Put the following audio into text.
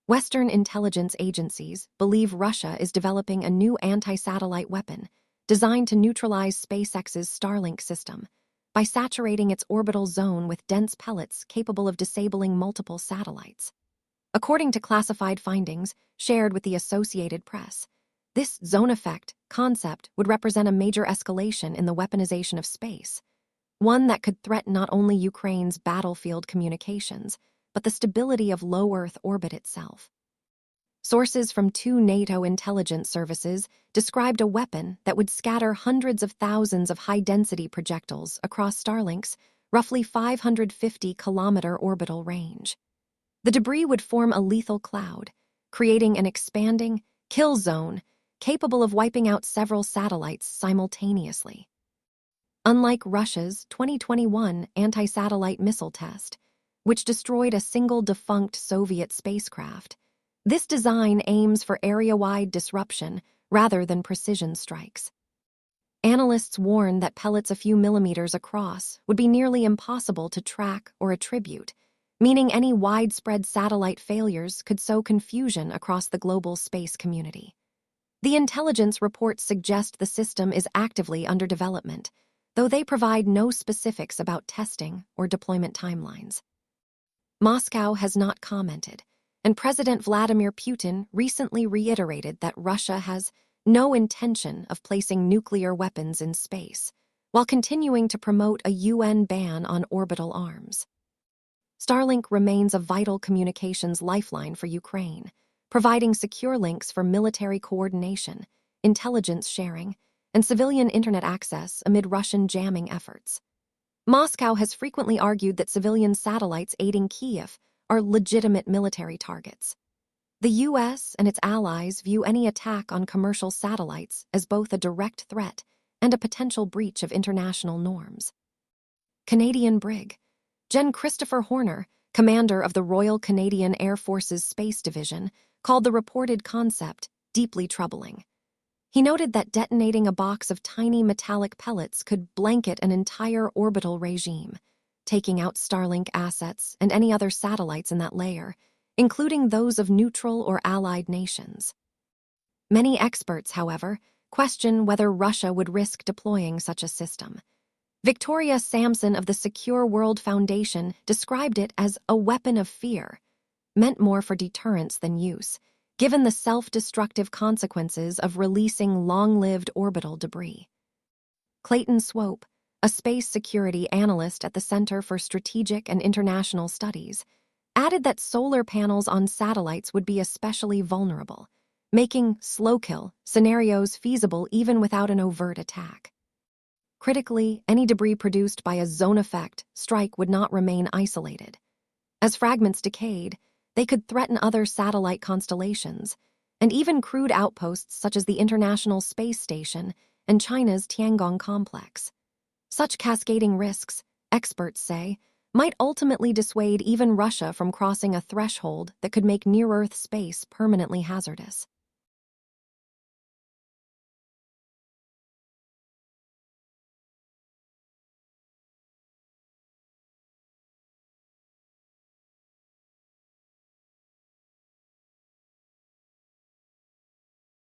Western intelligence agencies believe Russia is developing a new anti-satellite weapon designed to neutralize SpaceX's Starlink system by saturating its orbital zone with dense pellets capable of disabling multiple satellites. According to classified findings shared with the Associated Press, this zone effect concept would represent a major escalation in the weaponization of space, one that could threaten not only Ukraine's battlefield communications, but the stability of low Earth orbit itself. Sources from 2 NATO intelligence services described a weapon that would scatter hundreds of thousands of high-density projectiles across Starlink's roughly 550-kilometer orbital range. The debris would form a lethal cloud, creating an expanding kill zone capable of wiping out several satellites simultaneously. Unlike Russia's 2021 anti-satellite missile test, which destroyed a single defunct Soviet spacecraft, this design aims for area-wide disruption rather than precision strikes. Analysts warn that pellets a few millimeters across would be nearly impossible to track or attribute, meaning any widespread satellite failures could sow confusion across the global space community. The intelligence reports suggest the system is actively under development, though they provide no specifics about testing or deployment timelines. Moscow has not commented, and President Vladimir Putin recently reiterated that Russia has no intention of placing nuclear weapons in space, while continuing to promote a UN ban on orbital arms. Starlink remains a vital communications lifeline for Ukraine, providing secure links for military coordination, intelligence sharing, and civilian internet access amid Russian jamming efforts. Moscow has frequently argued that civilian satellites aiding Kyiv are legitimate military targets. The U.S. and its allies view any attack on commercial satellites as both a direct threat and a potential breach of international norms. Canadian Brig. Gen. Christopher Horner, commander of the Royal Canadian Air Force's Space Division, called the reported concept deeply troubling. He noted that detonating a box of tiny metallic pellets could blanket an entire orbital regime, taking out Starlink assets and any other satellites in that layer, including those of neutral or allied nations. Many experts, however, question whether Russia would risk deploying such a system. Victoria Sampson of the Secure World Foundation described it as a weapon of fear, meant more for deterrence than use, given the self-destructive consequences of releasing long-lived orbital debris. Clayton Swope, a space security analyst at the Center for Strategic and International Studies, added that solar panels on satellites would be especially vulnerable, making slow-kill scenarios feasible even without an overt attack. Critically, any debris produced by a zone effect strike would not remain isolated. As fragments decayed, they could threaten other satellite constellations, and even crewed outposts such as the International Space Station and China's Tiangong complex. Such cascading risks, experts say, might ultimately dissuade even Russia from crossing a threshold that could make near-Earth space permanently hazardous.